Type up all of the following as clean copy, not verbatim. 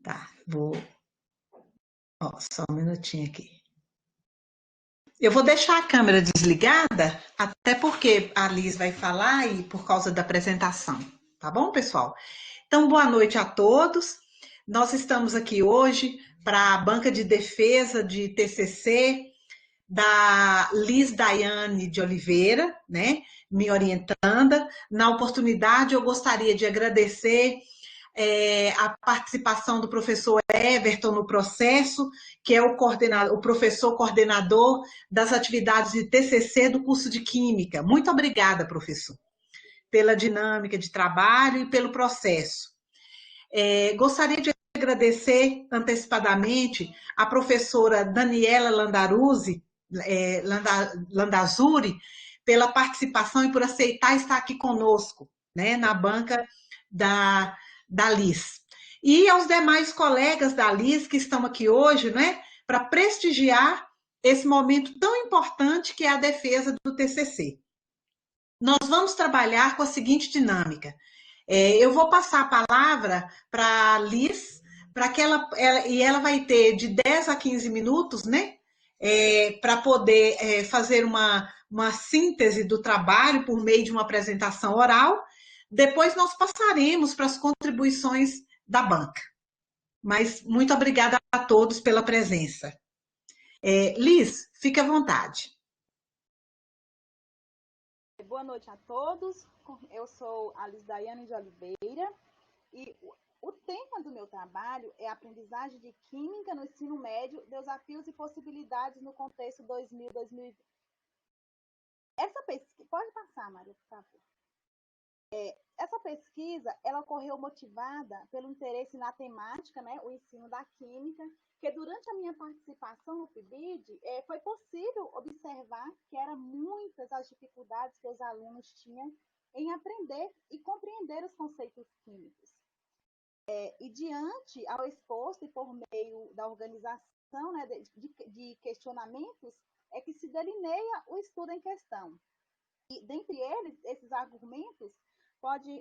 Tá, vou. Ó, só um minutinho aqui. Eu vou deixar a câmera desligada, até porque a Liz vai falar e por causa da apresentação. Tá bom, pessoal? Então, boa noite a todos. Nós estamos aqui hoje para a banca de defesa de TCC da Liz Daiane de Oliveira, né, me orientanda. Na oportunidade, eu gostaria de agradecer a participação do professor Everton no processo, que é o professor coordenador das atividades de TCC do curso de Química. Muito obrigada, professor, pela dinâmica de trabalho e pelo processo. Gostaria de agradecer antecipadamente a professora Daniela Landazuri pela participação e por aceitar estar aqui conosco, né, na banca da Liz. E aos demais colegas da Liz que estão aqui hoje, né, para prestigiar esse momento tão importante que é a defesa do TCC. Nós vamos trabalhar com a seguinte dinâmica. Eu vou passar a palavra para a Liz, para que ela vai ter de 10 a 15 minutos, né, para poder fazer uma síntese do trabalho por meio de uma apresentação oral. Depois nós passaremos para as contribuições da banca. Mas muito obrigada a todos pela presença. Liz, fique à vontade. Boa noite a todos. Eu sou a Liz Daiane de Oliveira e o tema do meu trabalho é aprendizagem de Química no ensino médio, desafios e possibilidades no contexto 2000-2020. Essa pesquisa... Pode passar, Maria, por favor. Essa pesquisa, ela ocorreu motivada pelo interesse na temática, né, o ensino da Química, que durante a minha participação no PIBID, foi possível observar que eram muitas as dificuldades que os alunos tinham em aprender e compreender os conceitos químicos. E diante ao exposto e por meio da organização, né, de questionamentos, é que se delineia o estudo em questão. E dentre eles, esses argumentos,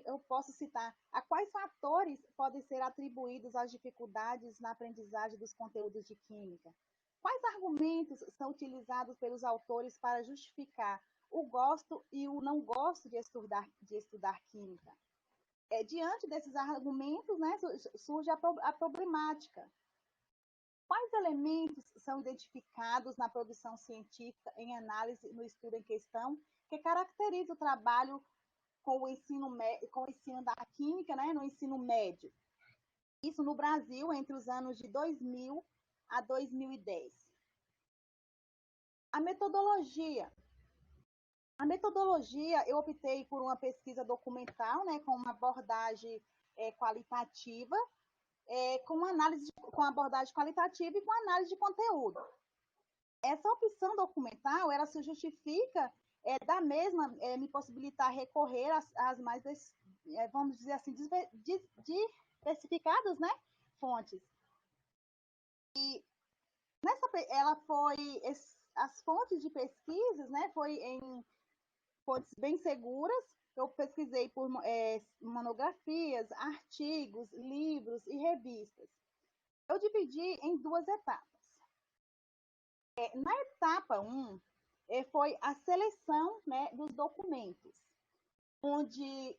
eu posso citar a quais fatores podem ser atribuídos às dificuldades na aprendizagem dos conteúdos de química. Quais argumentos são utilizados pelos autores para justificar o gosto e o não gosto de estudar química? Diante desses argumentos, né, surge a problemática. Quais elementos são identificados na produção científica em análise no estudo em questão que caracteriza o trabalho com o ensino da química, né, no ensino médio? Isso no Brasil entre os anos de 2000 a 2010. A metodologia, eu optei por uma pesquisa documental, né, com uma abordagem qualitativa, com abordagem qualitativa e com análise de conteúdo. Essa opção documental, ela se justifica da mesma me possibilitar recorrer às mais, vamos dizer assim, diversificadas, né, fontes. E as fontes de pesquisas, né, foi em fontes bem seguras. Eu pesquisei por monografias, artigos, livros e revistas. Eu dividi em duas etapas. Na etapa 1, foi a seleção, né, dos documentos, onde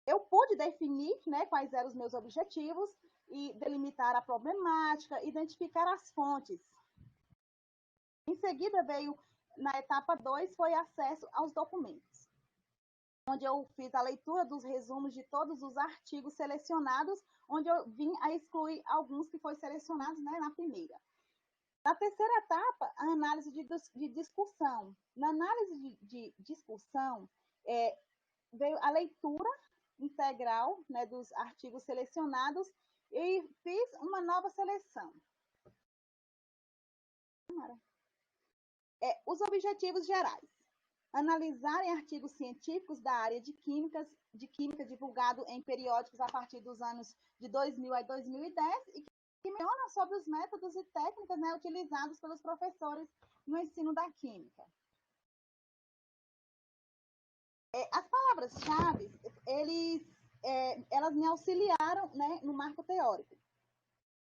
eu pude definir, né, quais eram os meus objetivos e delimitar a problemática, identificar as fontes. Em seguida, na etapa 2, foi acesso aos documentos, onde eu fiz a leitura dos resumos de todos os artigos selecionados, onde eu vim a excluir alguns que foram selecionados, né, na primeira. Na terceira etapa, a análise de discussão. Na análise de discussão, veio a leitura integral, né, dos artigos selecionados e fiz uma nova seleção. Os objetivos gerais. Analisarem artigos científicos da área de química divulgado em periódicos a partir dos anos de 2000 a 2010 e que menciona sobre os métodos e técnicas, né, utilizados pelos professores no ensino da química. As palavras-chave, elas me auxiliaram, né, no marco teórico.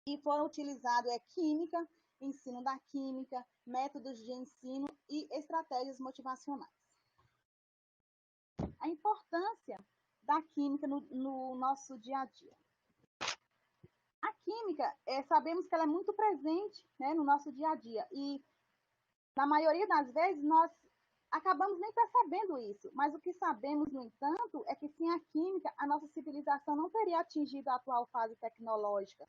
e foram utilizados química, ensino da química, métodos de ensino e estratégias motivacionais. A importância da química no nosso dia a dia. A química, sabemos que ela é muito presente, né, no nosso dia a dia e na maioria das vezes nós acabamos nem percebendo isso, mas o que sabemos, no entanto, é que sem a química a nossa civilização não teria atingido a atual fase tecnológica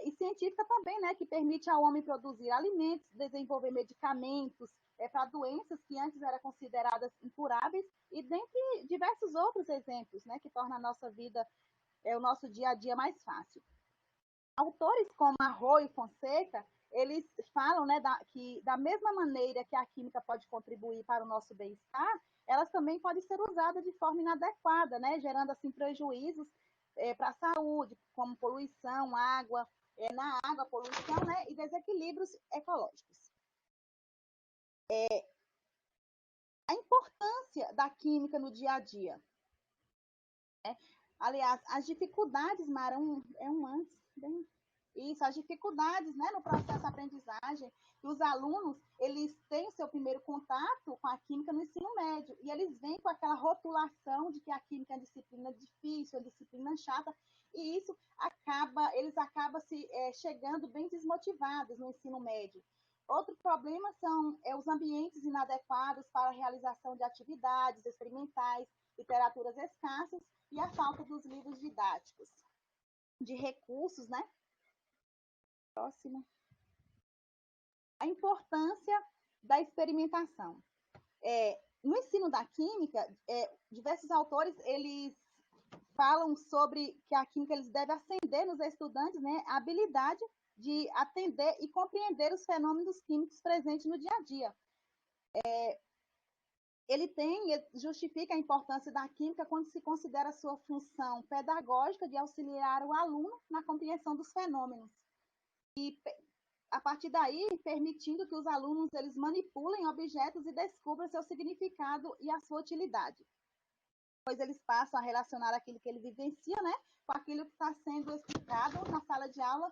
e científica também, né, que permite ao homem produzir alimentos, desenvolver medicamentos para doenças que antes eram consideradas incuráveis e dentre diversos outros exemplos, né, que tornam a nossa vida, o nosso dia a dia mais fácil. Autores como Arroyo e Fonseca, eles falam, né, que da mesma maneira que a química pode contribuir para o nosso bem-estar, elas também podem ser usadas de forma inadequada, né, gerando assim prejuízos para a saúde, como poluição, água, na água, poluição, né, e desequilíbrios ecológicos. A importância da química no dia a dia. Né? Aliás, as dificuldades, Mara, antes, bem... Isso, as dificuldades, né, no processo de aprendizagem, que os alunos, eles têm o seu primeiro contato com a química no ensino médio, e eles vêm com aquela rotulação de que a química é uma disciplina difícil, é uma disciplina chata, e isso eles acabam chegando bem desmotivados no ensino médio. Outro problema são os ambientes inadequados para a realização de atividades experimentais, literaturas escassas e a falta dos livros didáticos, de recursos, né? Próximo. A importância da experimentação. No ensino da química, diversos autores eles falam sobre que a química eles deve acender nos estudantes, né, a habilidade de atender e compreender os fenômenos químicos presentes no dia a dia. Ele justifica a importância da química quando se considera a sua função pedagógica de auxiliar o aluno na compreensão dos fenômenos. E a partir daí, permitindo que os alunos eles manipulem objetos e descubram seu significado e a sua utilidade. Depois eles passam a relacionar aquilo que ele vivencia, né, com aquilo que está sendo explicado na sala de aula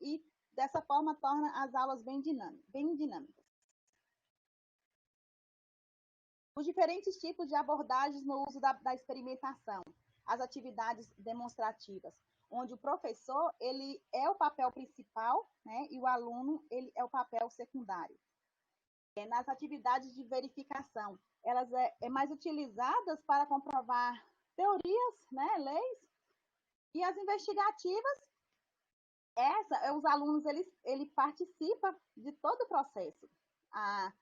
e, dessa forma, torna as aulas bem dinâmicas. Os diferentes tipos de abordagens no uso da experimentação, as atividades demonstrativas, onde o professor ele é o papel principal, né, e o aluno ele é o papel secundário. Nas atividades de verificação, elas mais utilizadas para comprovar teorias, né, leis, e as investigativas, os alunos ele participa de todo o processo. A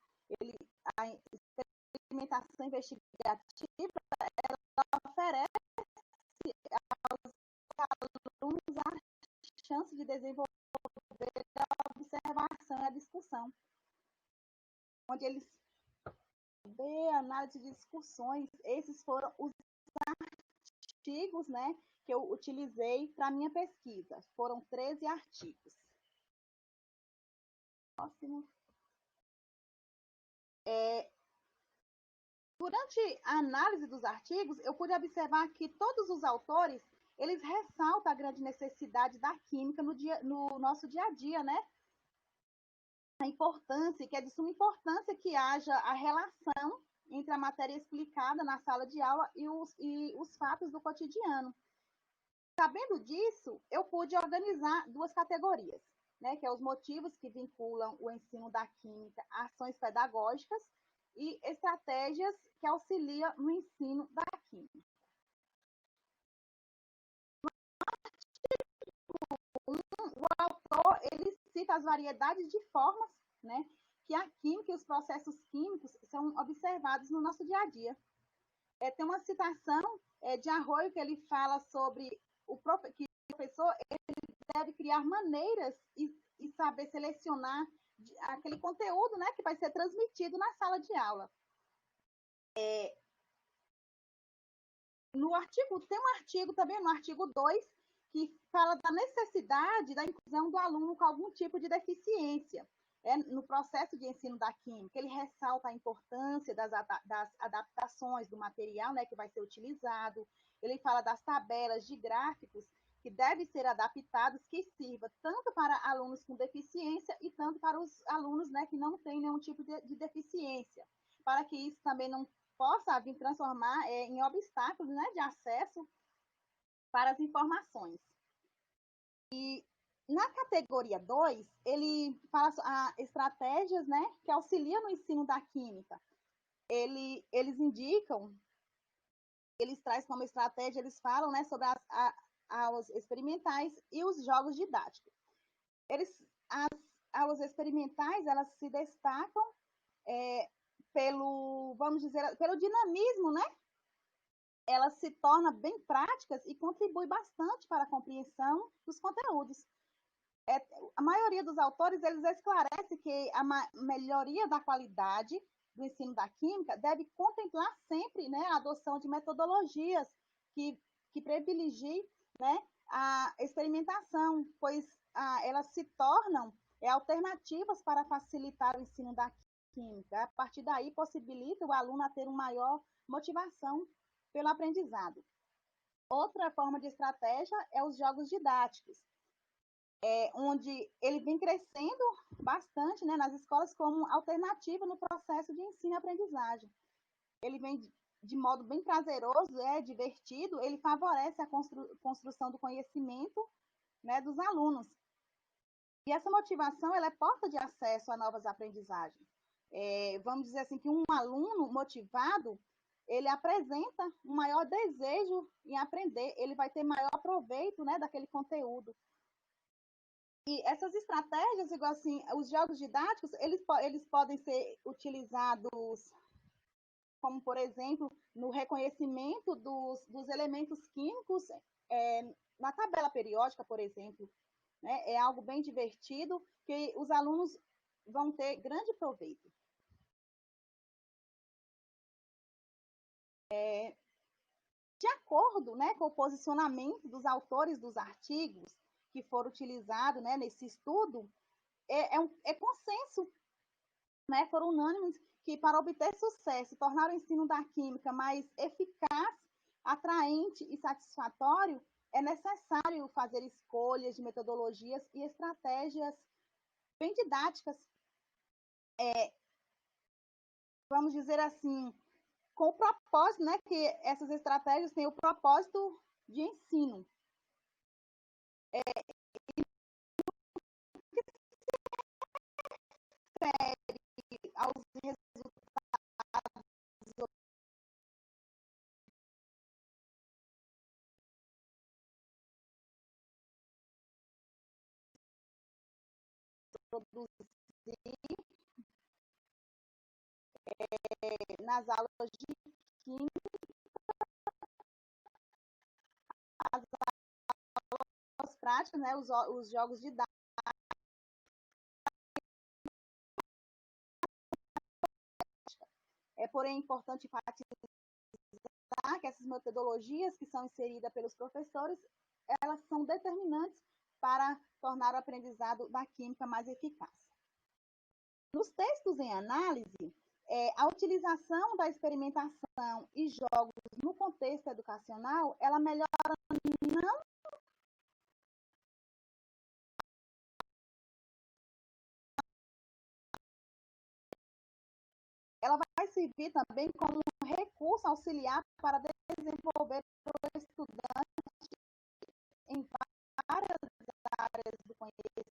experimentação investigativa ela oferece aos alunos a chance de desenvolver a observação e a discussão, onde eles vê análise de discussões. Esses foram os artigos, né, que eu utilizei para minha pesquisa. Foram 13 artigos. Próximo. Durante a análise dos artigos, eu pude observar que todos os autores eles ressaltam a grande necessidade da química no nosso dia a dia, né? A importância, que é de suma importância que haja a relação entre a matéria explicada na sala de aula e os fatos do cotidiano. Sabendo disso, eu pude organizar duas categorias, né, que é os motivos que vinculam o ensino da química a ações pedagógicas e estratégias que auxiliam no ensino da química. O autor ele cita as variedades de formas, né, que a química e os processos químicos são observados no nosso dia a dia. Tem uma citação de Arroyo que ele fala sobre que o professor ele deve criar maneiras e saber selecionar aquele conteúdo, né, que vai ser transmitido na sala de aula. Tem um artigo também, no artigo 2, que fala da necessidade da inclusão do aluno com algum tipo de deficiência no processo de ensino da química. Ele ressalta a importância das adaptações do material, né, que vai ser utilizado. Ele fala das tabelas de gráficos que devem ser adaptados, que sirva tanto para alunos com deficiência e tanto para os alunos, né, que não têm nenhum tipo de deficiência, para que isso também não possa vir transformar em obstáculos, né, de acesso para as informações. E na categoria 2, ele fala estratégias, né, que auxiliam no ensino da química. Eles indicam, eles trazem como estratégia, eles falam, né, sobre as experimentais e os jogos didáticos. As aulas experimentais, elas se destacam vamos dizer, pelo dinamismo, né? Elas se tornam bem práticas e contribuem bastante para a compreensão dos conteúdos. A maioria dos autores, eles esclarecem que a melhoria da qualidade do ensino da química deve contemplar sempre, né, a adoção de metodologias que privilegiem, né, a experimentação, pois elas se tornam alternativas para facilitar o ensino da química. A partir daí, possibilita o aluno a ter uma maior motivação pelo aprendizado. Outra forma de estratégia é os jogos didáticos, onde ele vem crescendo bastante, né, nas escolas como alternativa no processo de ensino e aprendizagem. Ele vem de modo bem prazeroso, divertido, ele favorece a construção do conhecimento, né, dos alunos. E essa motivação, ela é porta de acesso a novas aprendizagens. Vamos dizer assim, que um aluno motivado, ele apresenta um maior desejo em aprender, ele vai ter maior proveito, né, daquele conteúdo. E essas estratégias, igual assim, os jogos didáticos, eles podem ser utilizados como, por exemplo, no reconhecimento dos elementos químicos na tabela periódica, por exemplo. Né? É algo bem divertido que os alunos vão ter grande proveito. De acordo, né, com o posicionamento dos autores dos artigos que foram utilizados, né, nesse estudo, é consenso, né, foram unânimes que para obter sucesso, tornar o ensino da química mais eficaz, atraente e satisfatório, é necessário fazer escolhas de metodologias e estratégias bem didáticas, vamos dizer assim, com o propósito, né, que essas estratégias têm o propósito de ensino. Aos resultados produzir nas aulas de química, as aulas práticas, né, os jogos didáticos. Porém, é importante enfatizar que essas metodologias que são inseridas pelos professores, elas são determinantes para tornar o aprendizado da química mais eficaz. Nos textos em análise, a utilização da experimentação e jogos no contexto educacional, ela melhora não ela vai servir também como um recurso auxiliar para desenvolver o estudante em várias áreas do conhecimento.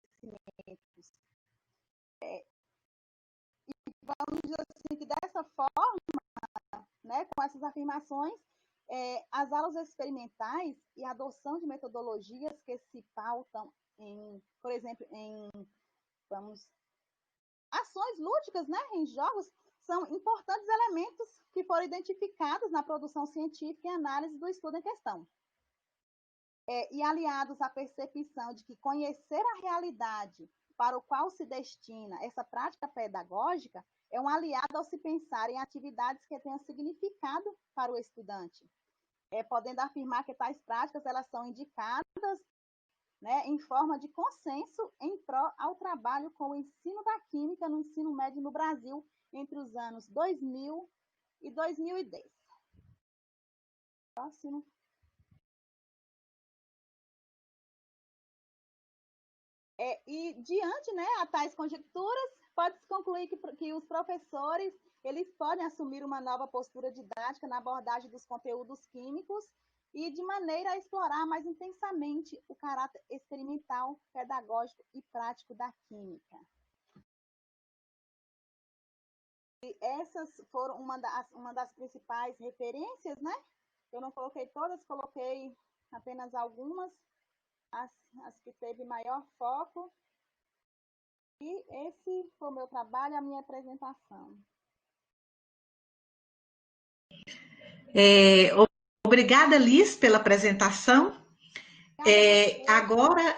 E vamos dizer assim, que dessa forma, né, com essas afirmações, as aulas experimentais e a adoção de metodologias que se pautam por exemplo, ações lúdicas, né, em jogos, são importantes elementos que foram identificados na produção científica e análise do estudo em questão. E aliados à percepção de que conhecer a realidade para o qual se destina essa prática pedagógica é um aliado ao se pensar em atividades que tenham significado para o estudante. Podendo afirmar que tais práticas elas são indicadas, né, em forma de consenso em prol ao trabalho com o ensino da química no ensino médio no Brasil entre os anos 2000 e 2010. Próximo. E diante, né, a tais conjecturas, pode-se concluir que os professores eles podem assumir uma nova postura didática na abordagem dos conteúdos químicos e de maneira a explorar mais intensamente o caráter experimental, pedagógico e prático da química. E essas foram uma das principais referências, né? Eu não coloquei todas, coloquei apenas algumas, as que teve maior foco. E esse foi o meu trabalho, a minha apresentação. Obrigada, Liz, pela apresentação. Agora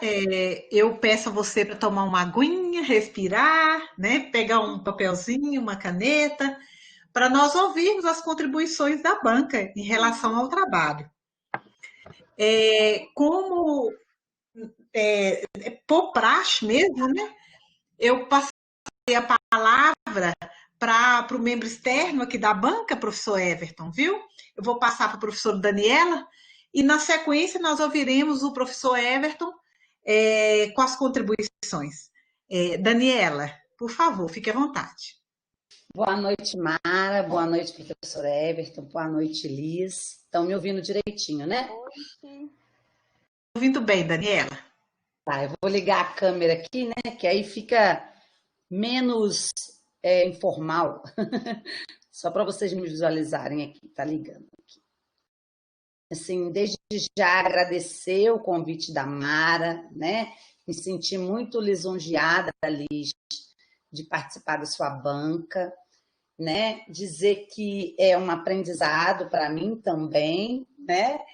eu peço a você para tomar uma aguinha, respirar, né? Pegar um papelzinho, uma caneta, para nós ouvirmos as contribuições da banca em relação ao trabalho. Por praxe mesmo, né? Eu passei a palavra para o membro externo aqui da banca, professor Everton, viu? Eu vou passar para a professora Daniela e, na sequência, nós ouviremos o professor Everton com as contribuições. Daniela, por favor, fique à vontade. Boa noite, Mara. Boa noite, professor Everton. Boa noite, Liz. Estão me ouvindo direitinho, né? Oi. Ouvindo bem, Daniela. Tá, eu vou ligar a câmera aqui, né? Que aí fica menos informal. Só para vocês me visualizarem aqui, tá ligando aqui. Assim, desde já agradecer o convite da Mara, né? Me senti muito lisonjeada, Liz, de participar da sua banca, né? Dizer que é um aprendizado para mim também, né?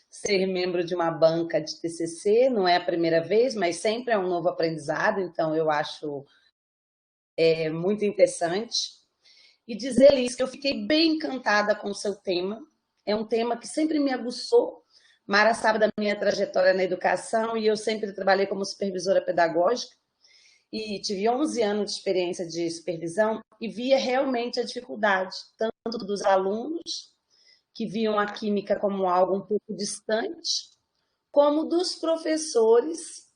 Ser membro de uma banca de TCC não é a primeira vez, mas sempre é um novo aprendizado, então eu acho muito interessante. E dizer, Liz, que eu fiquei bem encantada com o seu tema. É um tema que sempre me aguçou. Mara sabe da minha trajetória na educação e eu sempre trabalhei como supervisora pedagógica e tive 11 anos de experiência de supervisão e via realmente a dificuldade, tanto dos alunos, que viam a química como algo um pouco distante, como dos professores,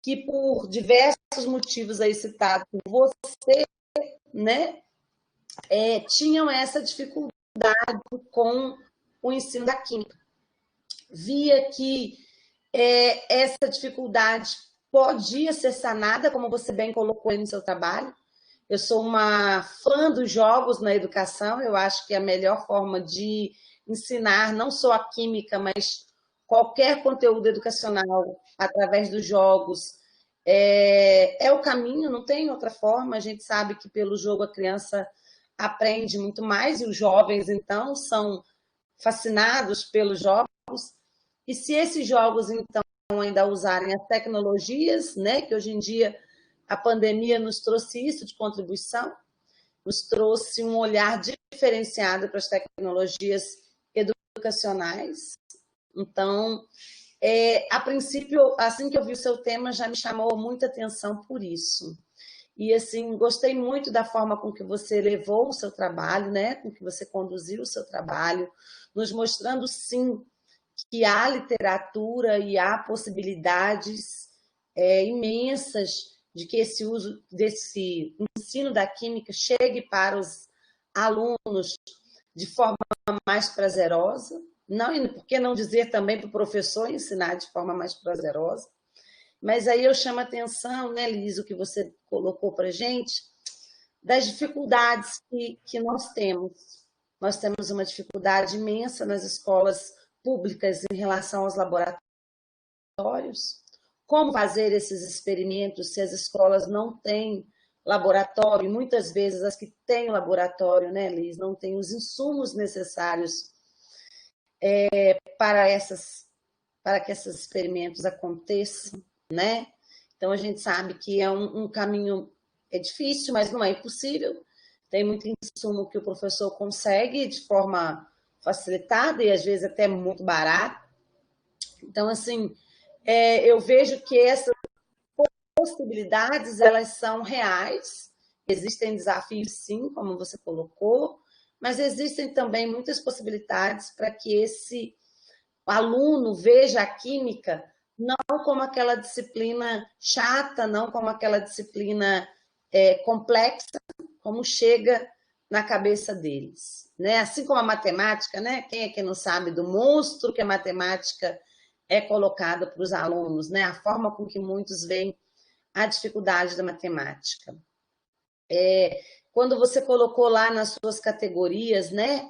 que por diversos motivos aí citados por você, né, tinham essa dificuldade com o ensino da química. Via que essa dificuldade podia ser sanada, como você bem colocou aí no seu trabalho. Eu sou uma fã dos jogos na educação, eu acho que é a melhor forma de ensinar não só a química, mas qualquer conteúdo educacional através dos jogos é o caminho, não tem outra forma. A gente sabe que pelo jogo a criança aprende muito mais e os jovens, então, são fascinados pelos jogos. E se esses jogos, então, ainda usarem as tecnologias, né, que hoje em dia a pandemia nos trouxe isso de contribuição, nos trouxe um olhar diferenciado para as tecnologias educacionais. Então, a princípio, assim que eu vi o seu tema, já me chamou muita atenção por isso. E, assim, gostei muito da forma com que você levou o seu trabalho, né, com que você conduziu o seu trabalho, nos mostrando, sim, que há literatura e há possibilidades imensas de que esse uso desse ensino da química chegue para os alunos de forma mais prazerosa, não, por que não dizer também para o professor ensinar de forma mais prazerosa? Mas aí eu chamo a atenção, né, Liz, o que você colocou para a gente, das dificuldades que nós temos. Nós temos uma dificuldade imensa nas escolas públicas em relação aos laboratórios. Como fazer esses experimentos se as escolas não têm laboratório? Muitas vezes as que têm laboratório, né, Liz, não têm os insumos necessários para que esses experimentos aconteçam, né? Então a gente sabe que é um caminho difícil, mas não é impossível. Tem muito insumo que o professor consegue de forma facilitada e às vezes até muito barato. Então, assim, eu vejo que essas possibilidades, elas são reais. Existem desafios, sim, como você colocou, mas existem também muitas possibilidades para que esse aluno veja a química não como aquela disciplina chata, não como aquela disciplina complexa, como chega na cabeça deles, né? Assim como a matemática, né? Quem é que não sabe do monstro que a matemática é colocada para os alunos, né? A forma com que muitos veem a dificuldade da matemática. Quando você colocou lá nas suas categorias, né?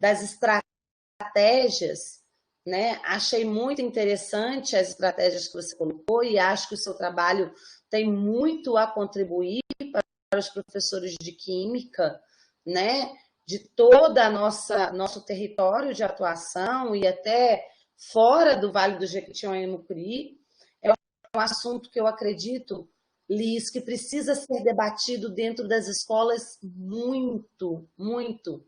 Das estratégias, né? Achei muito interessante as estratégias que você colocou e acho que o seu trabalho tem muito a contribuir para os professores de química, né? De toda a nosso território de atuação e até fora do Vale do Jequitinhonha e Mucuri. É um assunto que eu acredito, Liz, que precisa ser debatido dentro das escolas muito, muito.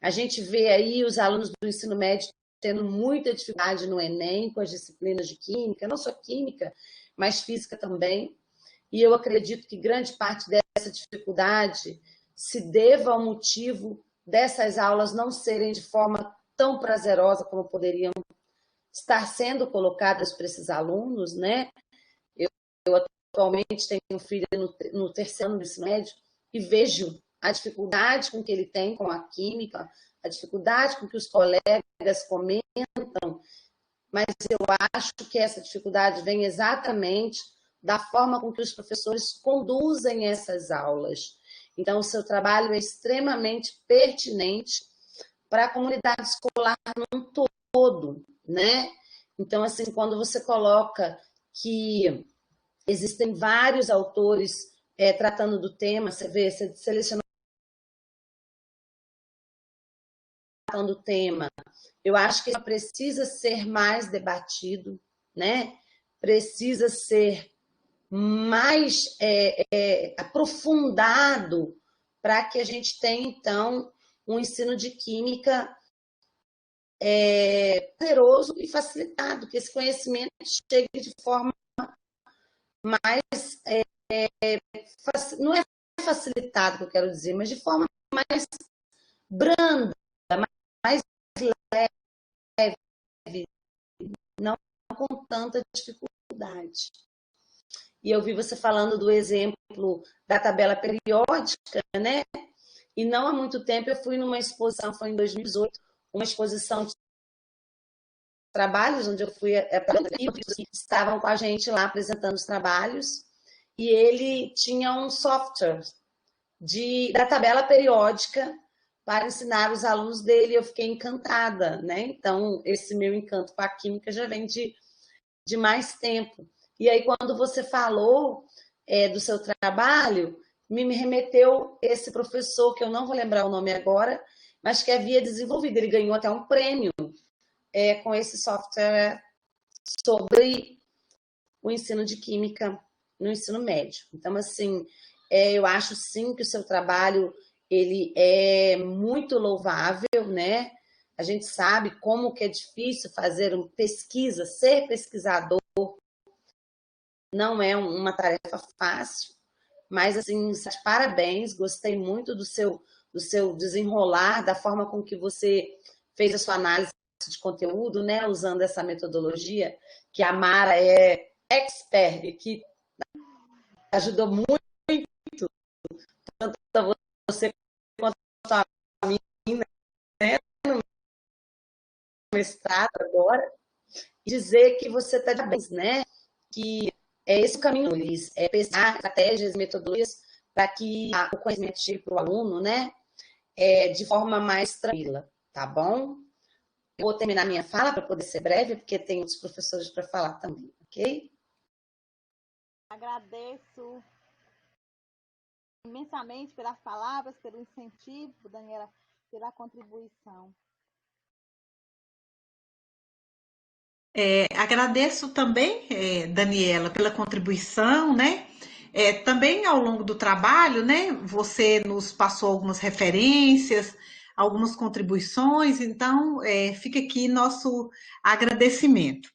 A gente vê aí os alunos do ensino médio tendo muita dificuldade no Enem com as disciplinas de química, não só química, mas física também. E eu acredito que grande parte dessa dificuldade se deva ao motivo dessas aulas não serem de forma tão prazerosa como poderiam estar sendo colocadas para esses alunos, né? Eu atualmente tenho um filho no terceiro ano do ensino médio e vejo a dificuldade com que ele tem com a química, a dificuldade com que os colegas comentam, mas eu acho que essa dificuldade vem exatamente da forma com que os professores conduzem essas aulas. Então, o seu trabalho é extremamente pertinente para a comunidade escolar num todo, né? Então, assim, quando você coloca que existem vários autores tratando do tema, você vê, você selecionando o tema, eu acho que precisa ser mais debatido, né? Precisa ser mais aprofundado para que a gente tenha, então, um ensino de química poderoso e facilitado, que esse conhecimento chegue de forma mais... não é facilitado que eu quero dizer, mas de forma mais branda, mais leve, não com tanta dificuldade. E eu vi você falando do exemplo da tabela periódica, né? E não há muito tempo eu fui numa exposição, foi em 2018, uma exposição de trabalhos, onde eu fui estavam com a gente lá apresentando os trabalhos, e ele tinha um software da tabela periódica para ensinar os alunos dele, eu fiquei encantada, né? Então, esse meu encanto com a química já vem de mais tempo. E aí, quando você falou do seu trabalho, me remeteu esse professor, que eu não vou lembrar o nome agora, mas que havia desenvolvido, ele ganhou até um prêmio com esse software sobre o ensino de química no ensino médio. Então, assim, eu acho sim que o seu trabalho ele é muito louvável, né? A gente sabe como que é difícil fazer uma pesquisa, ser pesquisador não é uma tarefa fácil, mas assim, parabéns, gostei muito do seu desenrolar, da forma com que você fez a sua análise de conteúdo, né? Usando essa metodologia que a Mara é expert, que ajudou muito tanto a você quanto a mim, né? No mestrado agora, e dizer que você está de bem, né? Que é esse o caminho, Liz, é pensar estratégias, metodologias para que o conhecimento chegue para o aluno, né? De forma mais tranquila, tá bom? Eu vou terminar minha fala para poder ser breve, porque tem outros professores para falar também, ok? Agradeço imensamente pelas palavras, pelo incentivo, Daniela, pela contribuição. Agradeço também, Daniela, pela contribuição, né? Também ao longo do trabalho, né? Você nos passou algumas referências, algumas contribuições, então fica aqui nosso agradecimento.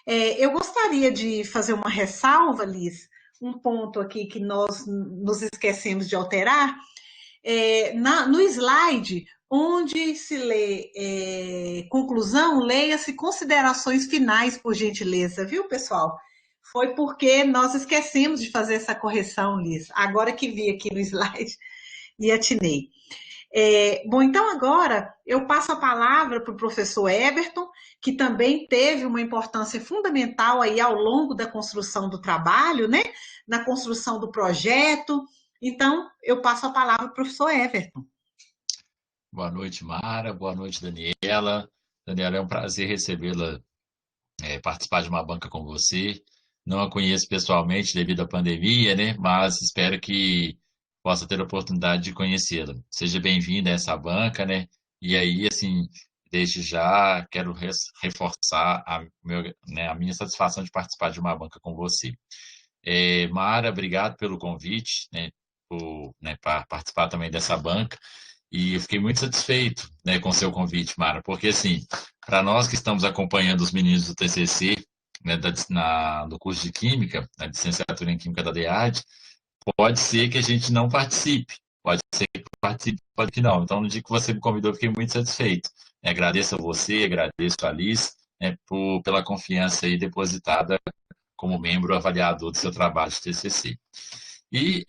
Eu gostaria de fazer uma ressalva, Liz, um ponto aqui que nós nos esquecemos de alterar. No slide, Onde se lê conclusão, leia-se considerações finais, por gentileza, viu, pessoal? Foi porque nós esquecemos de fazer essa correção, Liz. Agora que vi aqui no slide e atinei. Bom, então agora eu passo a palavra para o professor Everton, que também teve uma importância fundamental aí ao longo da construção do trabalho, né? Na construção do projeto. Então, eu passo a palavra para o professor Everton. Boa noite, Mara. Boa noite, Daniela. Daniela, é um prazer recebê-la, participar de uma banca com você. Não a conheço pessoalmente devido à pandemia, né? Mas espero que possa ter a oportunidade de conhecê-la. Seja bem-vinda a essa banca, né? E aí, assim, desde já quero reforçar a minha satisfação de participar de uma banca com você. Mara, obrigado pelo convite, né? Para participar também dessa banca. E eu fiquei muito satisfeito, né, com o seu convite, Mara, porque, assim, para nós que estamos acompanhando os meninos do TCC, né, do curso de Química, na licenciatura em Química da DEAD, pode ser que a gente não participe, pode ser que participe, pode que não. Então, no dia que você me convidou, eu fiquei muito satisfeito. Agradeço a você, agradeço a Alice, né, pela confiança aí depositada como membro avaliador do seu trabalho de TCC. E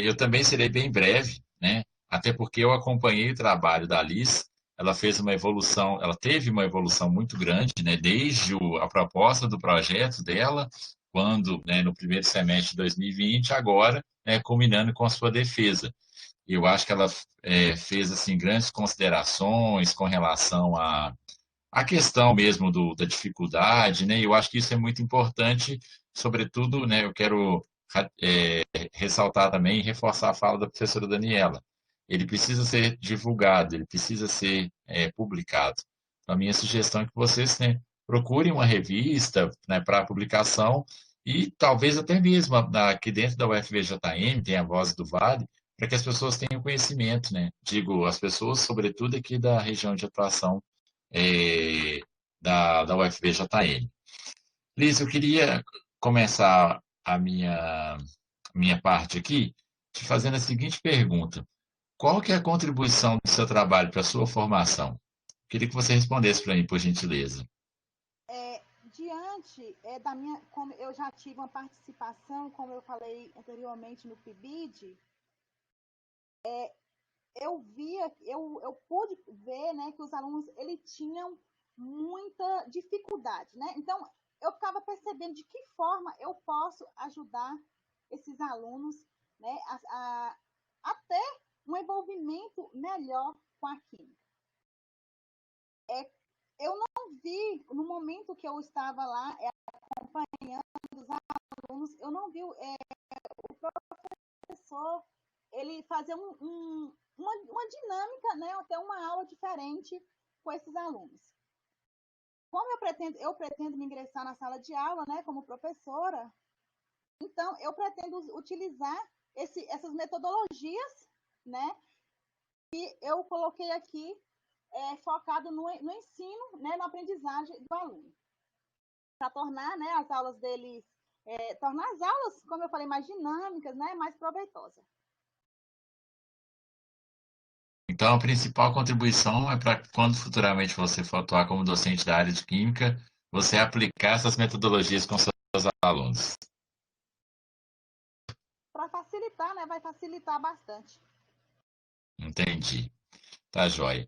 eu também serei bem breve, né? Até porque eu acompanhei o trabalho da Alice, ela fez uma evolução, ela teve uma evolução muito grande, né? Desde a proposta do projeto dela, quando, né, no primeiro semestre de 2020, agora, né, culminando com a sua defesa. Eu acho que ela fez assim grandes considerações com relação à questão mesmo da dificuldade, né? Eu acho que isso é muito importante, sobretudo, né? Eu quero ressaltar também e reforçar a fala da professora Daniela. Ele precisa ser divulgado, ele precisa ser publicado. Então, a minha sugestão é que vocês, né, procurem uma revista, né, para publicação e talvez até mesmo aqui dentro da UFVJM, tem a Voz do Vale, para que as pessoas tenham conhecimento, né? Digo, as pessoas, sobretudo aqui da região de atuação é, da UFVJM. Liz, eu queria começar a minha parte aqui te fazendo a seguinte pergunta. Qual que é a contribuição do seu trabalho para a sua formação? Queria que você respondesse para mim, por gentileza. Diante da minha, como eu já tive uma participação, como eu falei anteriormente no PIBID, eu pude ver, né, que os alunos eles tinham muita dificuldade, né? Então, eu ficava percebendo de que forma eu posso ajudar esses alunos, né, a ter um envolvimento melhor com a química. Eu não vi, no momento que eu estava lá acompanhando os alunos, eu não vi o professor ele fazer uma dinâmica, né, até uma aula diferente com esses alunos. Como eu pretendo me ingressar na sala de aula, né, como professora, então eu pretendo utilizar essas metodologias, né, que eu coloquei aqui focado no ensino, né, na aprendizagem do aluno, para tornar, né, as aulas deles, tornar as aulas, como eu falei, mais dinâmicas, né, mais proveitosas. Então, a principal contribuição é para quando futuramente você for atuar como docente da área de Química, você aplicar essas metodologias com seus alunos. Para facilitar, né, vai facilitar bastante. Entendi. Tá joia.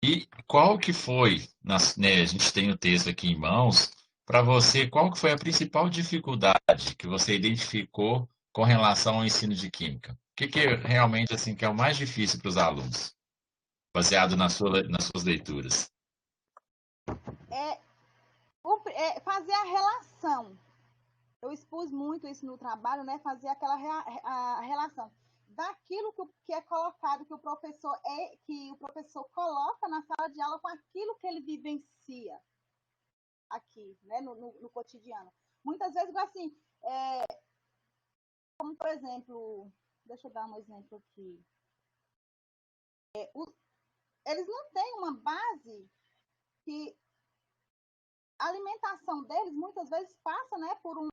E qual que foi, né, a gente tem o texto aqui em mãos, para você, qual que foi a principal dificuldade que você identificou com relação ao ensino de Química? O que realmente assim, que é o mais difícil para os alunos, baseado nas suas leituras? Fazer a relação. Eu expus muito isso no trabalho, né? Fazer aquela a relação daquilo que é colocado, que o professor coloca na sala de aula com aquilo que ele vivencia aqui, né? No cotidiano. Muitas vezes, assim, como por exemplo, deixa eu dar um exemplo aqui. Eles não têm uma base que a alimentação deles muitas vezes passa, né, por um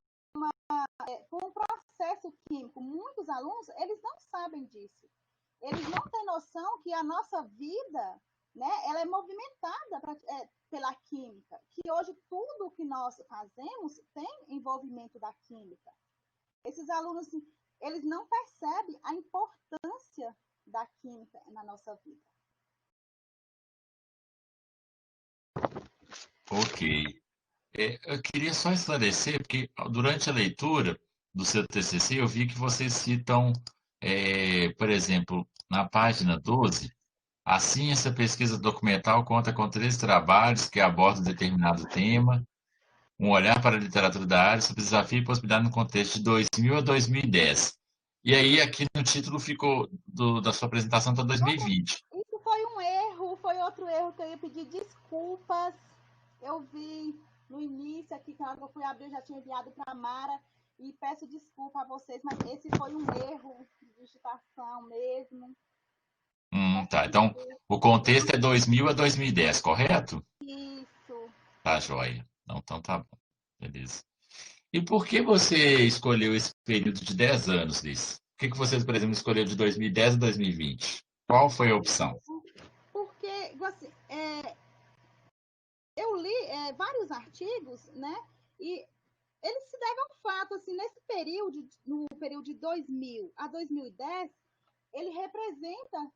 processo químico. Muitos alunos, eles não sabem disso. Eles não têm noção que a nossa vida, né, ela é movimentada pela química, que hoje tudo que nós fazemos tem envolvimento da química. Esses alunos, assim, eles não percebem a importância da química na nossa vida. Ok. Eu queria só esclarecer, porque durante a leitura do seu TCC, eu vi que vocês citam, por exemplo, na página 12, assim, essa pesquisa documental conta com 3 trabalhos que abordam determinado tema, um olhar para a literatura da área sobre desafio e possibilidade no contexto de 2000 a 2010. E aí, aqui no título ficou, da sua apresentação está 2020. Isso foi um erro, foi outro erro que eu ia pedir desculpas. Eu vi no início aqui, quando eu fui abrir, eu já tinha enviado para a Mara, e peço desculpa a vocês, mas esse foi um erro de digitação mesmo. Tá. Então, o contexto é 2000 a 2010, correto? Isso. Tá, joia. Então tá bom. Beleza. E por que você escolheu esse período de 10 anos, Liz? Por que você, por exemplo, escolheu de 2010 a 2020? Qual foi a opção? Porque assim, eu li vários artigos, né? E eles se devem ao fato, assim, nesse período, no período de 2000 a 2010, ele representa,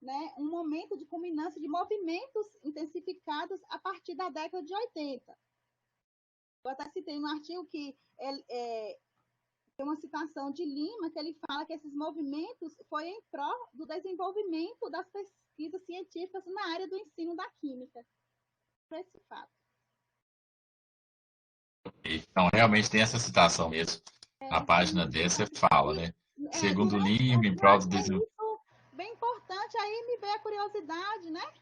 né, um momento de culminância de movimentos intensificados a partir da década de 80. Eu até citei no artigo que tem uma citação de Lima que ele fala que esses movimentos foi em prol do desenvolvimento das pesquisas científicas na área do ensino da química. Por esse fato. Então, realmente tem essa citação mesmo. Na página 10 você fala, né? Segundo Lima, em prol do desenvolvimento. Isso bem importante, aí me veio a curiosidade, né?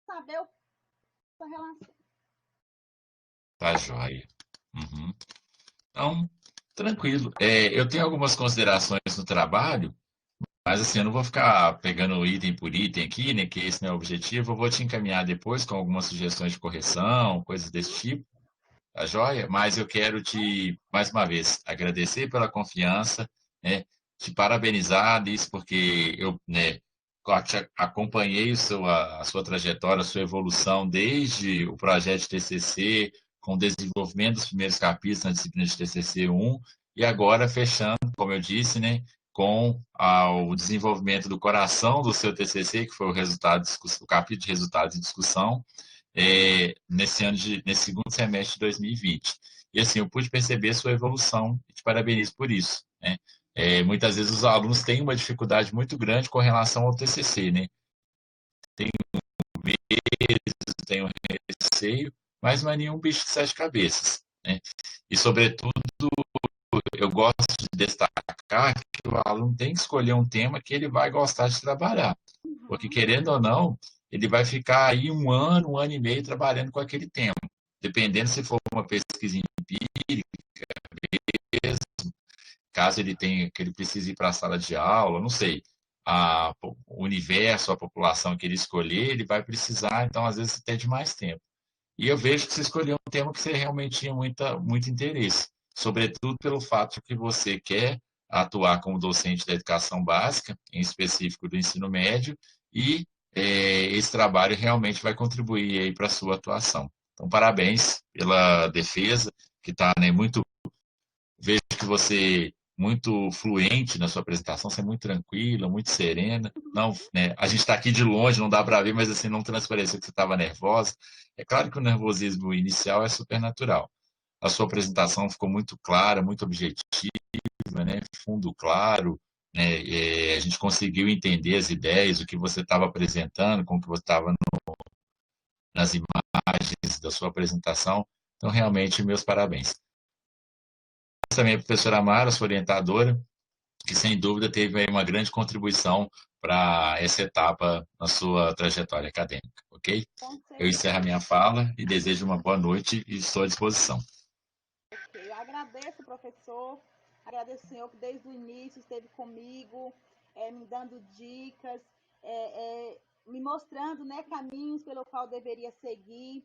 Saber essa relação. Tá joia. Uhum. Então, tranquilo. Eu tenho algumas considerações no trabalho, mas assim, eu não vou ficar pegando item por item aqui, né? Que esse não é o objetivo. Eu vou te encaminhar depois com algumas sugestões de correção, coisas desse tipo. Tá joia? Mas eu quero te, mais uma vez, agradecer pela confiança, né? Te parabenizar disso, porque eu, né, acompanhei a sua trajetória, a sua evolução desde o projeto de TCC, com o desenvolvimento dos primeiros capítulos na disciplina de TCC 1, e agora fechando, como eu disse, né, com o desenvolvimento do coração do seu TCC, que foi o capítulo de resultados de discussão, nesse segundo semestre de 2020. E assim, eu pude perceber sua evolução e te parabenizo por isso, né? Muitas vezes os alunos têm uma dificuldade muito grande com relação ao TCC, né? Tem medo, tem um receio, mas não é nenhum bicho de 7 cabeças, né? E, sobretudo, eu gosto de destacar que o aluno tem que escolher um tema que ele vai gostar de trabalhar. Porque, querendo ou não, ele vai ficar aí um ano e meio trabalhando com aquele tema. Dependendo se for uma pesquisa empírica, caso ele tenha, que ele precise ir para a sala de aula, não sei, o universo, a população que ele escolher, ele vai precisar, então, às vezes, até de mais tempo. E eu vejo que você escolheu um tema que você realmente tinha muito interesse, sobretudo pelo fato que você quer atuar como docente da educação básica, em específico do ensino médio, e esse trabalho realmente vai contribuir aí para a sua atuação. Então, parabéns pela defesa, que está, né, muito. Vejo que você muito fluente na sua apresentação, você é muito tranquila, muito serena. Não, né, a gente está aqui de longe, não dá para ver, mas assim não transpareceu que você estava nervosa. É claro que o nervosismo inicial é super natural. A sua apresentação ficou muito clara, muito objetiva, né, fundo claro, né, a gente conseguiu entender as ideias, o que você estava apresentando, com o que você estava nas imagens da sua apresentação. Então, realmente, meus parabéns. Também a professora Amara, sua orientadora, que sem dúvida teve aí uma grande contribuição para essa etapa na sua trajetória acadêmica, ok? Eu encerro a minha fala e desejo uma boa noite e estou à disposição. Okay. Eu agradeço, professor, agradeço o senhor que desde o início esteve comigo, me dando dicas, me mostrando, né, caminhos pelo qual deveria seguir.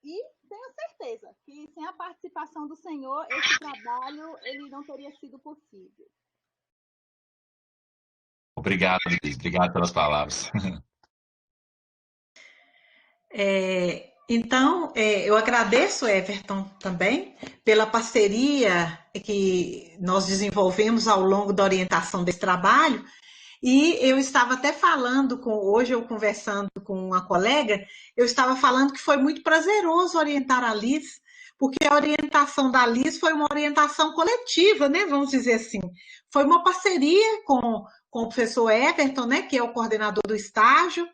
E tenho certeza que sem a participação do senhor, esse trabalho ele não teria sido possível. Obrigado, Liz. Obrigado pelas palavras. Então, eu agradeço, Everton, também, pela parceria que nós desenvolvemos ao longo da orientação desse trabalho. E eu estava até falando hoje eu conversando com uma colega, eu estava falando que foi muito prazeroso orientar a Liz, porque a orientação da Liz foi uma orientação coletiva, né? Vamos dizer assim. Foi uma parceria com o professor Everton, né? Que é o coordenador do estágio.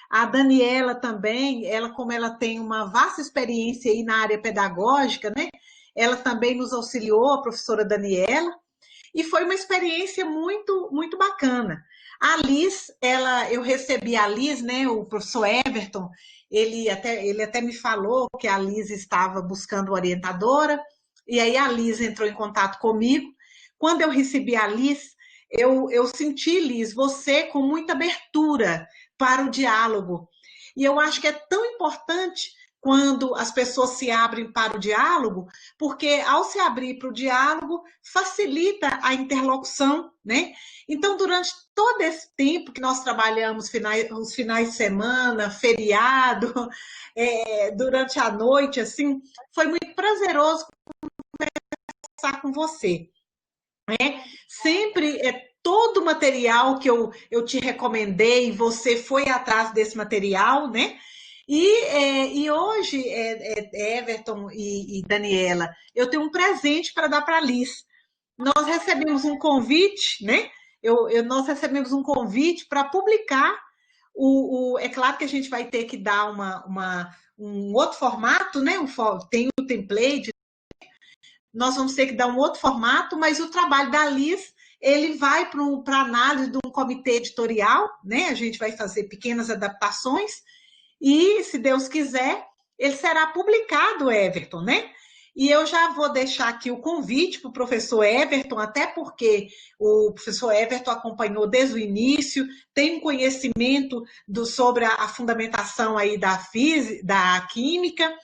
A Daniela também, ela como ela tem uma vasta experiência aí na área pedagógica, né? Ela também nos auxiliou, a professora Daniela, e foi uma experiência muito, muito bacana. A Liz, eu recebi a Liz, né, o professor Everton, ele até me falou que a Liz estava buscando orientadora, e aí a Liz entrou em contato comigo. Quando eu recebi a Liz, eu senti, Liz, você com muita abertura para o diálogo. E eu acho que é tão importante quando as pessoas se abrem para o diálogo, porque ao se abrir para o diálogo, facilita a interlocução, né? Então, durante todo esse tempo que nós trabalhamos, os finais de semana, feriado, durante a noite, assim, foi muito prazeroso conversar com você. Sempre todo o material que eu te recomendei, você foi atrás desse material, né? E hoje, Everton e Daniela, eu tenho um presente para dar para a Liz. Nós recebemos um convite, né? Nós recebemos um convite para publicar. É claro que a gente vai ter que dar um outro formato, né? Tem o template, nós vamos ter que dar um outro formato, mas o trabalho da Liz ele vai para análise de um comitê editorial, né? A gente vai fazer pequenas adaptações e, se Deus quiser, ele será publicado, Everton, né? E eu já vou deixar aqui o convite para o professor Everton, até porque o professor Everton acompanhou desde o início, tem um conhecimento sobre a fundamentação aí da química.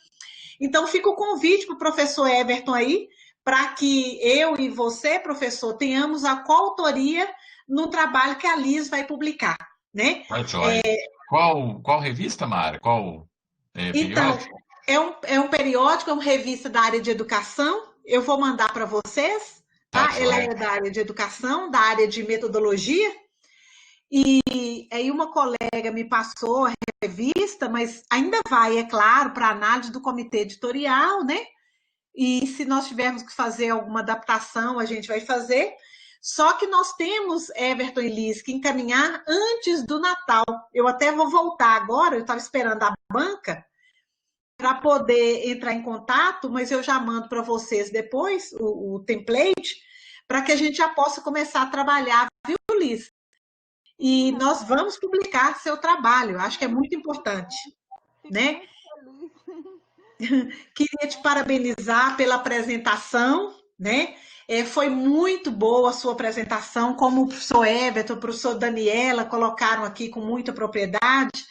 Então, fica o convite para o professor Everton aí, para que eu e você, professor, tenhamos a coautoria no trabalho que a Liz vai publicar, né? Tá joia. Qual revista, Mara? Qual Então, periódico? é um periódico, é uma revista da área de educação. Eu vou mandar para vocês, Tá tá? Ela joia. é da área de educação, da área de metodologia. E aí uma colega me passou a revista, mas ainda vai, é claro, para análise do comitê editorial, né? E se nós tivermos que fazer alguma adaptação, a gente vai fazer. Só que nós temos, Everton e Liz, que encaminhar antes do Natal. Eu até vou voltar agora, eu estava esperando a banca para poder entrar em contato, mas eu já mando para vocês depois o template, para que a gente já possa começar a trabalhar, viu, Liz? E nós vamos publicar seu trabalho, acho que é muito importante, né? Muito feliz. Queria te parabenizar pela apresentação, né? Foi muito boa a sua apresentação, como o professor Everton, o professor Daniela colocaram aqui com muita propriedade.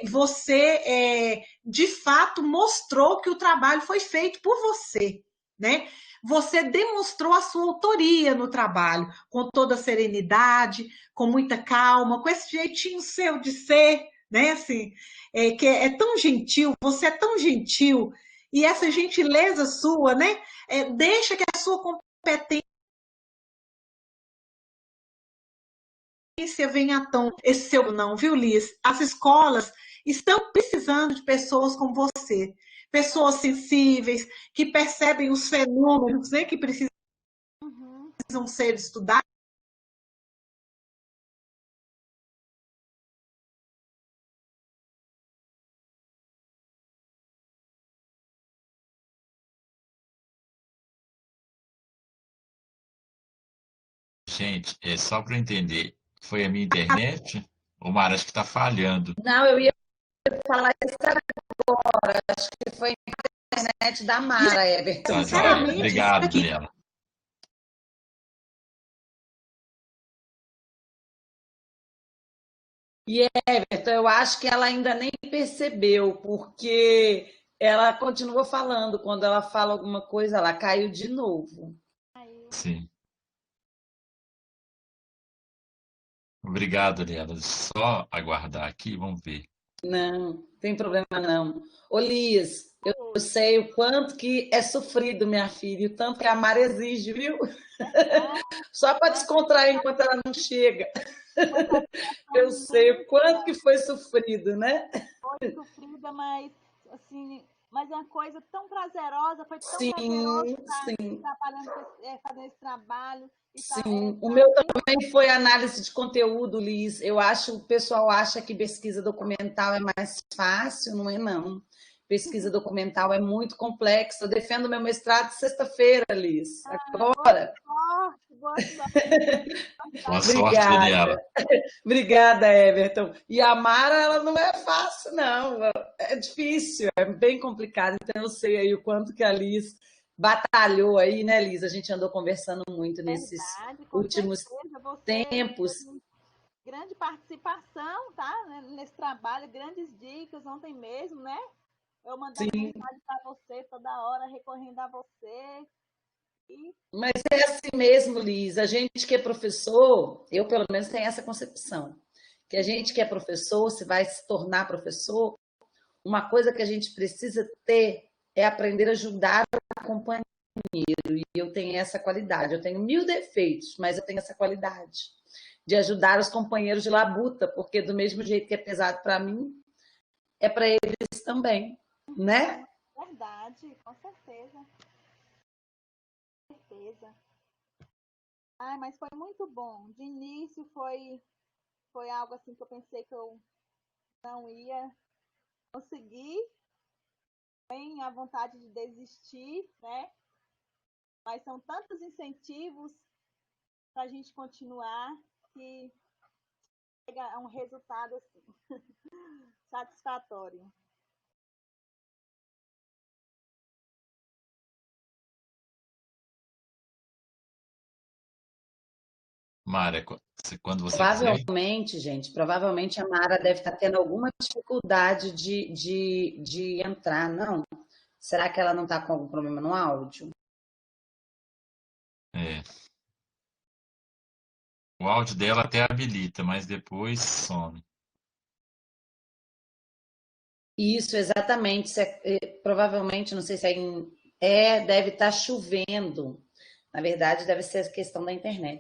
Você, de fato, mostrou que o trabalho foi feito por você, né? Você demonstrou a sua autoria no trabalho, com toda a serenidade, com muita calma, com esse jeitinho seu de ser, né? Assim, que é tão gentil, você é tão gentil, e essa gentileza sua, né? Deixa que a sua competência venha à tona. Esse seu não, viu, Liz? As escolas estão precisando de pessoas como você, pessoas sensíveis, que percebem os fenômenos, né? Que precisam ser estudados. Gente, só para entender, foi a minha internet? O Mara, acho que está falhando. Não, eu ia falar isso agora. Acho que foi a internet da Mara, Everton. Tá joia. Sinceramente, Obrigado, aqui. Daniela. E Everton, eu acho que ela ainda nem percebeu, porque ela continua falando. Quando ela fala alguma coisa, ela caiu de novo. Sim. Obrigado, Daniela. Só aguardar aqui, vamos ver. Não, tem problema não. Ô, Liz, eu Oi. sei o quanto que é sofrido, minha filha, e o tanto que a Mara exige, viu? Ah, Só para mas descontrair enquanto ela não chega. foi uma situação Eu sei o quanto muito que foi sofrido, né? sofrida, mas assim, mas é uma coisa tão prazerosa, foi tão prazeroso Sim, estar sim, trabalhando, fazendo esse trabalho e tá, sim. O tá meu bem. também foi análise de conteúdo, Liz. Eu acho, o pessoal acha que pesquisa documental é mais fácil, não é não. Pesquisa documental é muito complexa. Eu defendo meu mestrado sexta-feira, Liz. Ah, Agora. boa sorte, Boa tá? sorte, Obrigada. Daniela. Obrigada, Everton. E a Mara, ela não é fácil, não. É difícil, é bem complicado. Então, eu sei aí o quanto que a Liz batalhou aí, né, Liz? A gente andou conversando muito nesses Verdade, com últimos certeza. Você tempos. teve grande participação, tá? Nesse trabalho, grandes dicas ontem mesmo, né? Eu mandando Sim, mensagem para você toda hora, recorrendo a você. E mas é assim mesmo, Liz. A gente que é professor, eu pelo menos tenho essa concepção, que a gente que é professor, se vai se tornar professor, uma coisa que a gente precisa ter é aprender a ajudar a acompanhar. E eu tenho essa qualidade. Eu tenho mil defeitos, mas eu tenho essa qualidade de ajudar os companheiros de labuta, porque do mesmo jeito que é pesado para mim, é para eles também, né? verdade, com certeza, certeza. Ai, mas foi muito bom. De início foi algo assim que eu pensei que eu não ia conseguir, tem a vontade de desistir, né? Mas são tantos incentivos para a gente continuar que chega a um resultado assim, satisfatório. Mara, quando você quiser. Provavelmente, gente, provavelmente a Mara deve estar tendo alguma dificuldade de entrar, não? Será que ela não está com algum problema no áudio? É, o áudio dela até habilita, mas depois some. Isso, exatamente. Provavelmente, não sei se deve estar chovendo. Na verdade, deve ser a questão da internet.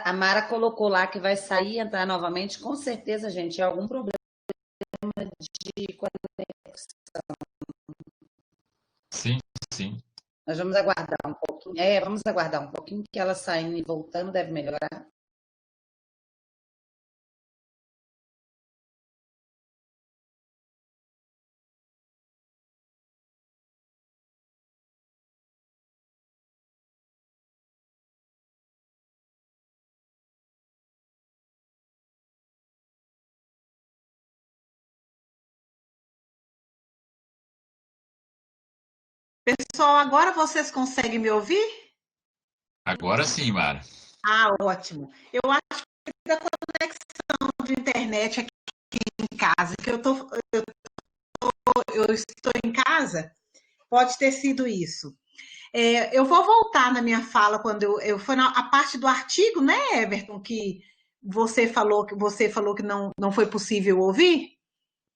A Mara colocou lá que vai sair e entrar novamente. Com certeza, gente, é algum problema de conexão. Sim, sim. Nós vamos aguardar um pouquinho. Vamos aguardar um pouquinho, que ela saindo e voltando deve melhorar. Pessoal, agora vocês conseguem me ouvir? Agora sim, Mara. Ah, ótimo. Eu acho que da conexão de internet aqui em casa, que eu estou em casa, pode ter sido isso. Eu vou voltar na minha fala quando eu foi a parte do artigo, né, Everton, que você falou que não foi possível ouvir?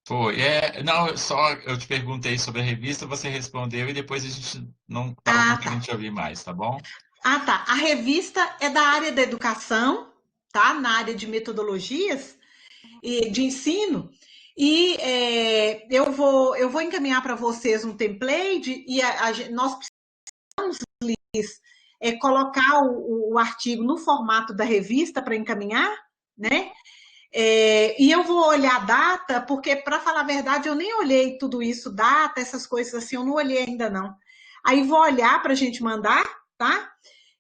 Foi. Não, só eu te perguntei sobre a revista, você respondeu e depois a gente não estava Ah, tá. conseguindo te ouvir mais, tá bom? Ah, tá. A revista é da área da educação, tá? Na área de metodologias e de ensino. E eu vou encaminhar para vocês um template e nós colocar o artigo no formato da revista para encaminhar, né? E eu vou olhar a data, porque, para falar a verdade, eu nem olhei tudo isso, data, essas coisas assim, eu não olhei ainda não. Aí vou olhar para a gente mandar, tá?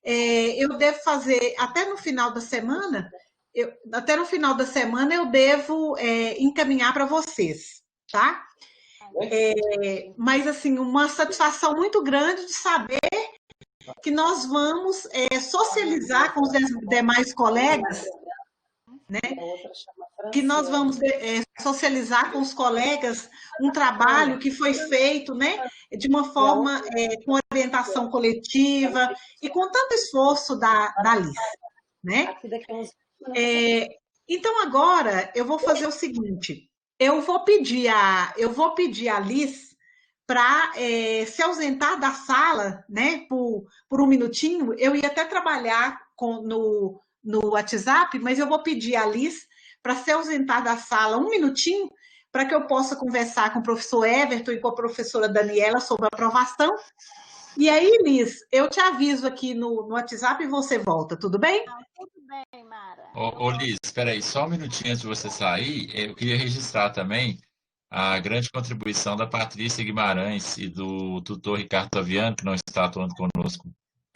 Eu devo fazer até no final da semana, eu devo encaminhar para vocês, tá? Mas assim, uma satisfação muito grande de saber que nós vamos socializar com os demais colegas, né? Que nós vamos socializar com os colegas um trabalho que foi feito, né, de uma forma com orientação coletiva e com tanto esforço da Liz, né? Então agora eu vou fazer o seguinte, eu vou pedir a Liz para se ausentar da sala, né, por um minutinho. Eu ia até trabalhar no WhatsApp, mas eu vou pedir a Liz para se ausentar da sala um minutinho, para que eu possa conversar com o professor Everton e com a professora Daniela sobre a aprovação. E aí, Liz, eu te aviso aqui no WhatsApp e você volta, tudo bem? Tudo bem, Mara. Ô Liz, espera aí, só um minutinho antes de você sair, eu queria registrar também a grande contribuição da Patrícia Guimarães e do tutor Ricardo Taviano, que não está atuando conosco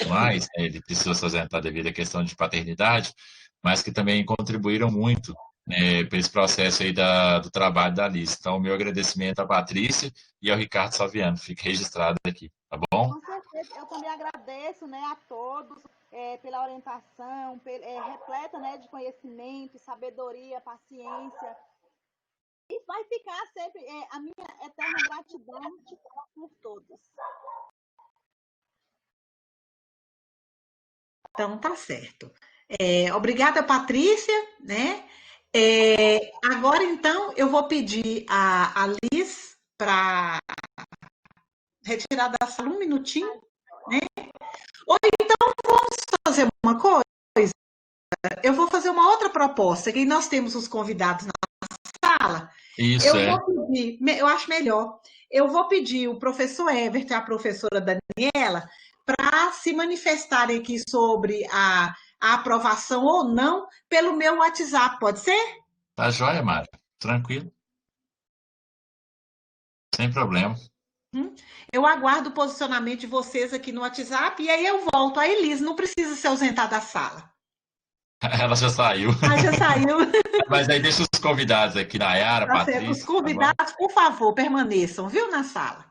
mais, né, ele precisou se ausentar devido à questão de paternidade, mas que também contribuíram muito, né, para esse processo aí do trabalho da Liz. Então, meu agradecimento à Patrícia e ao Ricardo Saviano, fica registrado aqui, tá bom? Com certeza, eu também agradeço, né, a todos pela orientação, repleta, né, de conhecimento, sabedoria, paciência. E vai ficar sempre a minha eterna gratidão por todos. Então, tá certo. Obrigada, Patrícia, né? Agora, então, eu vou pedir a Liz para retirar da sala um minutinho, né? Ou então, vamos fazer uma coisa? Eu vou fazer uma outra proposta, que nós temos os convidados na sala. Isso Eu acho melhor. Eu vou pedir o professor Everton e a professora Daniela para se manifestarem aqui sobre a aprovação ou não pelo meu WhatsApp, pode ser? Tá joia, Mário? Tranquilo, sem problema. Eu aguardo o posicionamento de vocês aqui no WhatsApp e aí eu volto. A Elis não precisa se ausentar da sala. Ela já saiu. Já saiu. Mas aí deixa os convidados aqui, Nayara, Tá certo. Os Patrícia, tá bom? convidados, por favor, permaneçam, viu, na sala.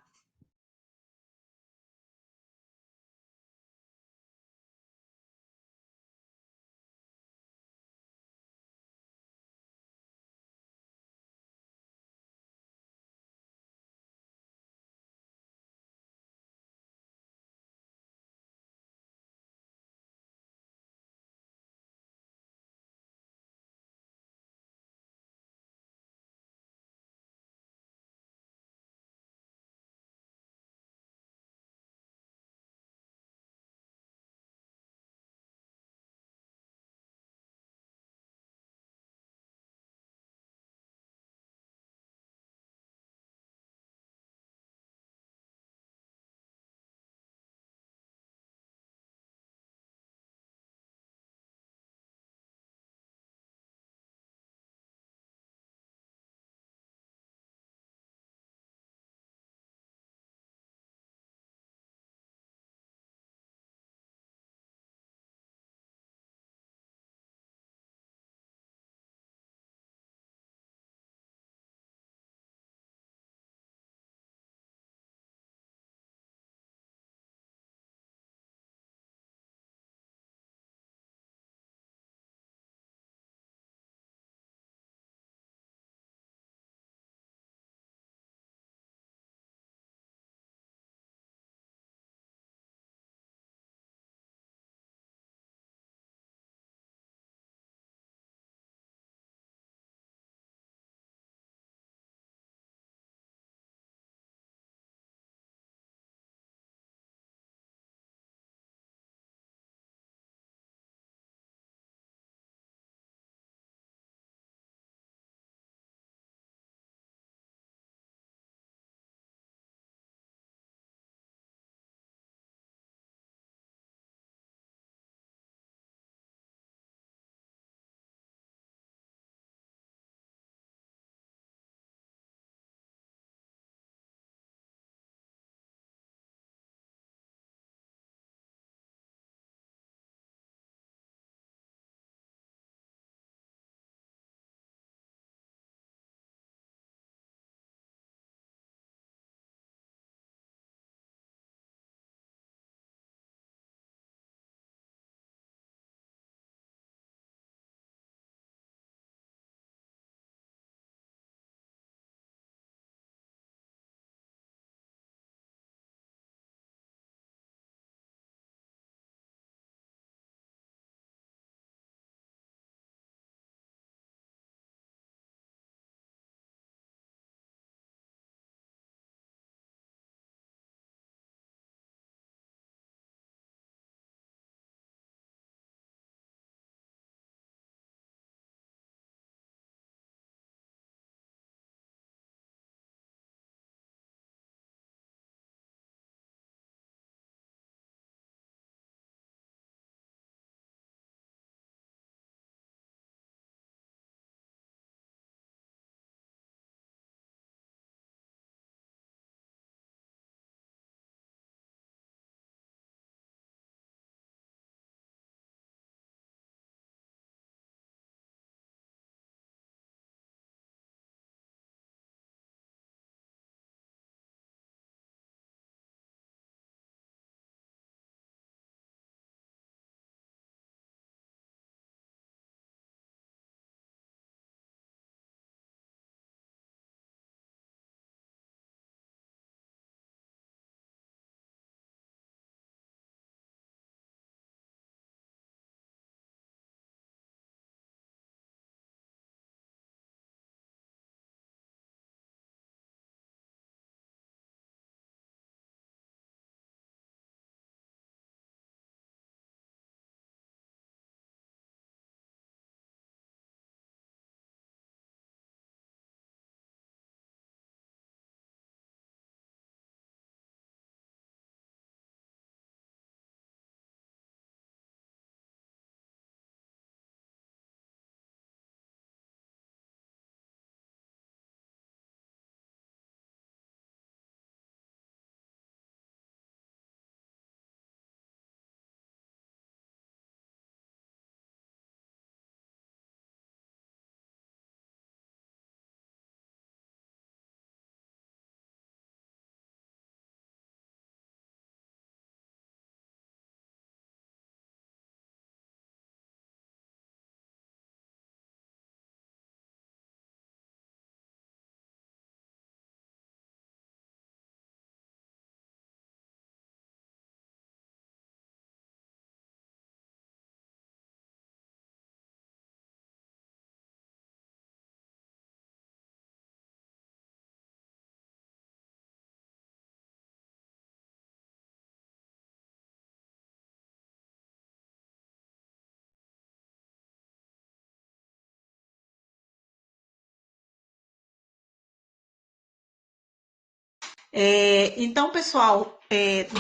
Então, pessoal,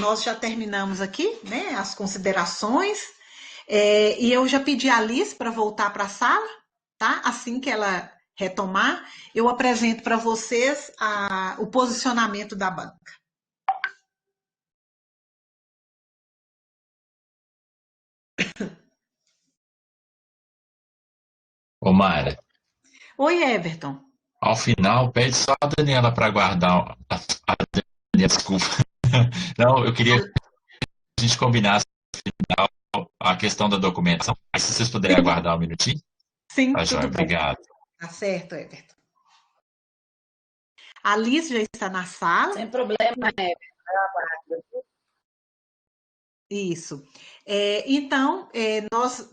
nós já terminamos aqui, né, as considerações, e eu já pedi a Liz para voltar para a sala, tá? Assim que ela retomar, eu apresento para vocês o posicionamento da banca. Ô, Mara, Oi, Everton. ao final, pede só a Daniela para aguardar. A Daniela, desculpa. Não, eu queria que a gente combinasse a questão da documentação. Aí, se vocês puderem Sim, aguardar um minutinho. sim, Tá, tudo joia, bem. obrigado. Tá certo, Everton. A Liz já está na sala. Sem problema, Isso. Então, nós